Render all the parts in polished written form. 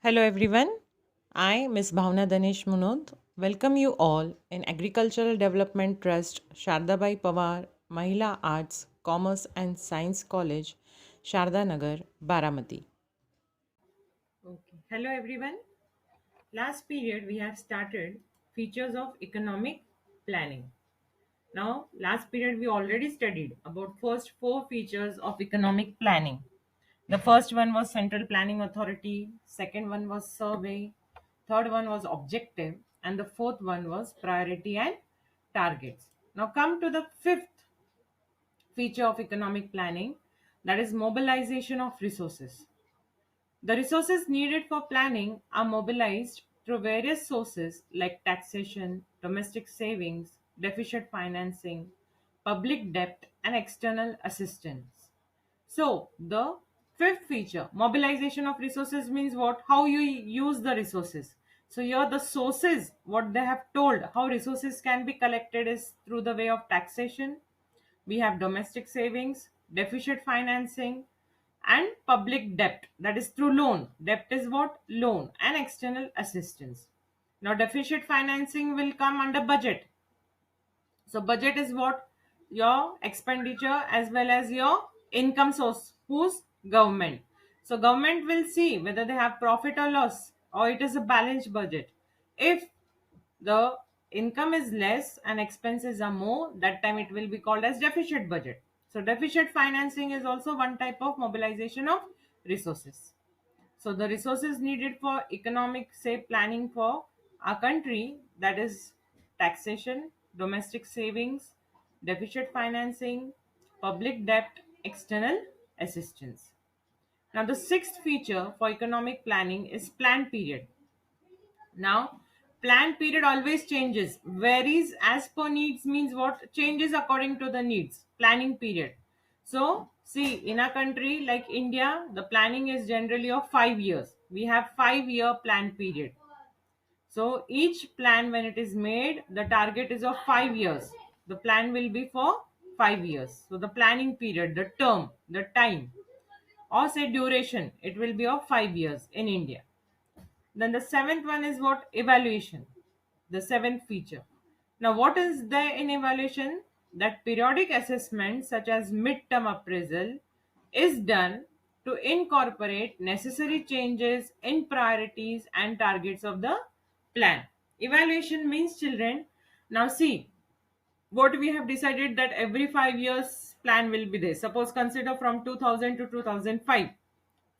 Hello everyone. I, Ms. Bhavna Danesh Munod, welcome you all in Agricultural Development Trust, Shardabai Pawar, Mahila Arts, Commerce and Science College, Sharda Nagar, Baramati. Okay. Hello everyone. Last period we have started features of economic planning. Now, last period we already studied about first four features of economic planning. The first one was Central Planning Authority, second one was survey, third one was objective, and the fourth one was priority and targets. Now come to the fifth feature of economic planning, that is mobilization of resources. The resources needed for planning are mobilized through various sources like taxation, domestic savings, deficit financing, public debt, and external assistance. So, the fifth feature, mobilization of resources, means what? How you use the resources. So, here the sources, what they have told, how resources can be collected is through the way of taxation. We have domestic savings, deficit financing, and public debt, that is through loan. Debt is what? Loan and external assistance. Now, deficit financing will come under budget. So budget is what? Your expenditure as well as your income source. Whose? Government. So government will see whether they have profit or loss, or it is a balanced budget. If the income is less and expenses are more, that time it will be called as deficit budget. So deficit financing is also one type of mobilization of resources. So the resources needed for economic, say, planning for our country, that is taxation, domestic savings, deficit financing, public debt, external assistance. Now the sixth feature for economic planning is plan period. Now, plan period always changes, varies as per needs, means what? Changes according to the needs. Planning period. So, see, in a country like India, the planning is generally of 5 years. We have 5 year plan period. So, each plan, when it is made, the target is of 5 years. The plan will be for 5 years. So, the planning period, the term, the time, or say duration, it will be of 5 years in India. Then the seventh one is what? Evaluation. The seventh feature. Now, what is there in evaluation? That periodic assessment, such as midterm appraisal, is done to incorporate necessary changes in priorities and targets of the plan. Evaluation means, children, now see, what we have decided that every 5 years plan will be there. Suppose consider from 2000 to 2005,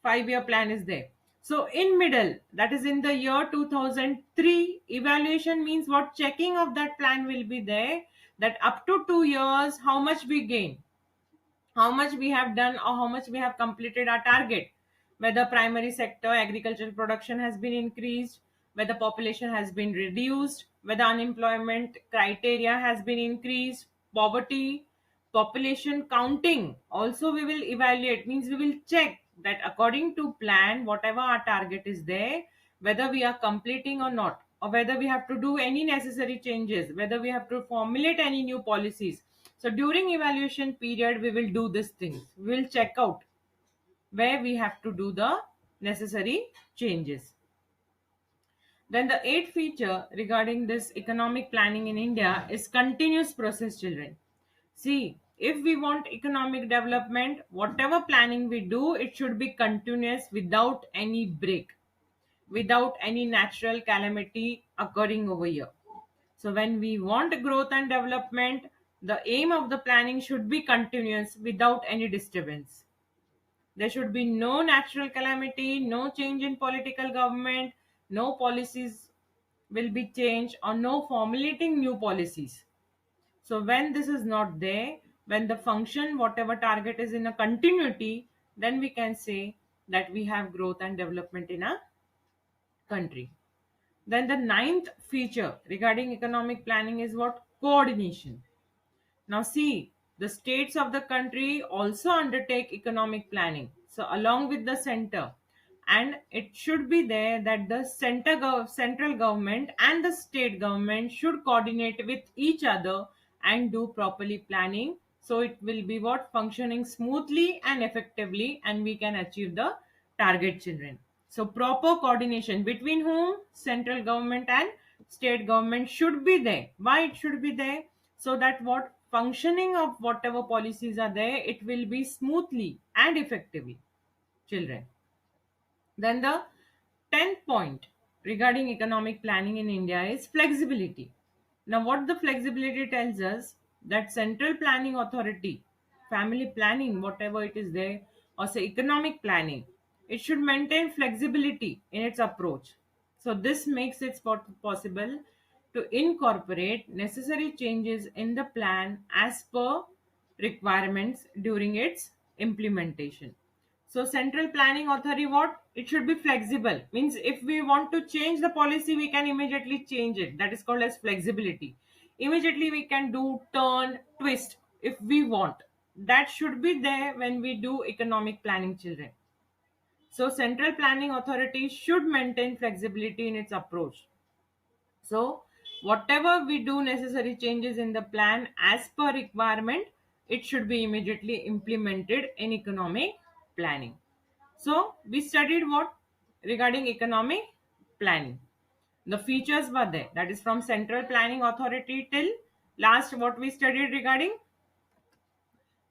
5 year plan is there. So in middle, that is in the year 2003, evaluation means what? Checking of that plan will be there, that up to 2 years how much we gain, how much we have done, or how much we have completed our target, whether primary sector agricultural production has been increased, whether population has been reduced, whether unemployment criteria has been increased, poverty, population counting also we will evaluate, means we will check that according to plan whatever our target is there, whether we are completing or not, or whether we have to do any necessary changes, whether we have to formulate any new policies. So during evaluation period, we will do these things. We will check out where we have to do the necessary changes. Then the eighth feature regarding this economic planning in India is continuous process, children. See, if we want economic development, whatever planning we do, it should be continuous without any break, without any natural calamity occurring over here. So when we want growth and development, the aim of the planning should be continuous without any disturbance. There should be no natural calamity, no change in political government, no policies will be changed, or no formulating new policies. So when this is not there, when the function, whatever target is in a continuity, then we can say that we have growth and development in a country. Then the ninth feature regarding economic planning is what? Coordination. Now see, the states of the country also undertake economic planning. So along with the center, and it should be there that the central government and the state government should coordinate with each other and do properly planning. So it will be what? Functioning smoothly and effectively, and we can achieve the target, children. So proper coordination between whom? Central government and state government should be there. Why it should be there? So that what functioning of whatever policies are there, it will be smoothly and effectively, children. Then the 10th point regarding economic planning in India is flexibility. Now, what the flexibility tells us, that central planning authority, family planning, whatever it is there, or say economic planning, it should maintain flexibility in its approach. So this makes it possible to incorporate necessary changes in the plan as per requirements during its implementation. So central planning authority, what? It should be flexible. Means if we want to change the policy, we can immediately change it. That is called as flexibility. Immediately we can do turn, twist if we want. That should be there when we do economic planning, children. So central planning authority should maintain flexibility in its approach. So whatever we do necessary changes in the plan as per requirement, it should be immediately implemented in economic planning. So we studied what regarding economic planning. The features were there. That is from central planning authority till last what we studied regarding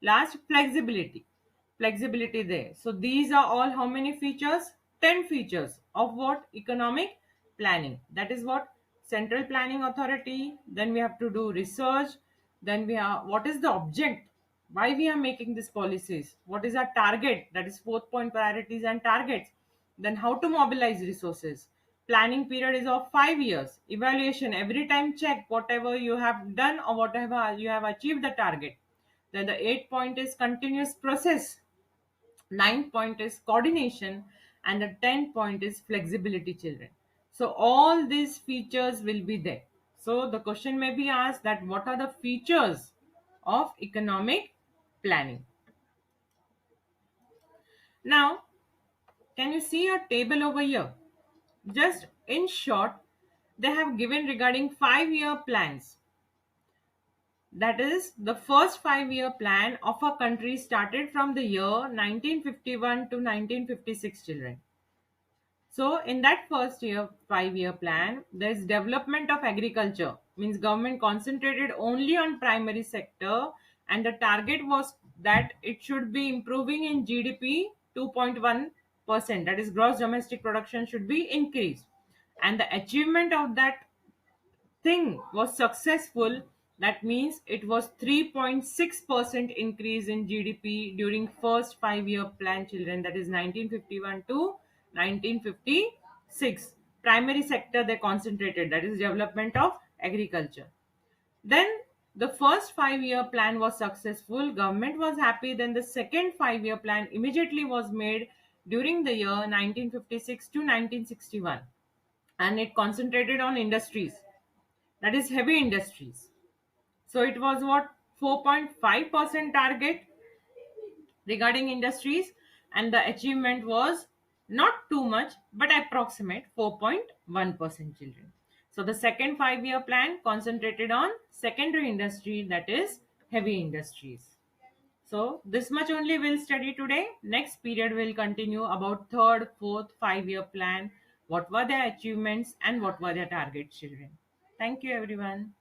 last flexibility there. So these are all how many features? 10 features of what? Economic planning. That is what central planning authority. Then we have to do research. Then we have what is the object, why we are making these policies, what is our target, that is fourth point, priorities and targets. Then how to mobilize resources. Planning period is of 5 years. Evaluation, every time check whatever you have done or whatever you have achieved the target. Then the 8th point is continuous process. Ninth point is coordination. And the 10th point is flexibility, children. So all these features will be there. So the question may be asked that what are the features of economic planning? Now, can you see a table over here? Just in short, they have given regarding 5-year plans. That is, the first 5-year plan of a country started from the year 1951 to 1956, children. So in that first year 5-year plan, there is development of agriculture. Means government concentrated only on primary sector, and the target was that it should be improving in GDP 2.1%. That is, gross domestic production should be increased. And the achievement of that thing was successful. That means it was 3.6% increase in GDP during first 5-year plan, children. That is 1951 to 1956. Primary sector they concentrated, that is development of agriculture. Then the first 5-year plan was successful, government was happy. Then the second 5-year plan immediately was made during the year 1956 to 1961, and it concentrated on industries, that is heavy industries. So it was what? 4.5% target regarding industries, and the achievement was not too much but approximate 4.1%, children. So the second 5-year plan concentrated on secondary industry, that is heavy industries. So this much only we'll study today. Next period will continue about third, fourth, 5-year plan. What were their achievements and what were their targets, children? Thank you, everyone.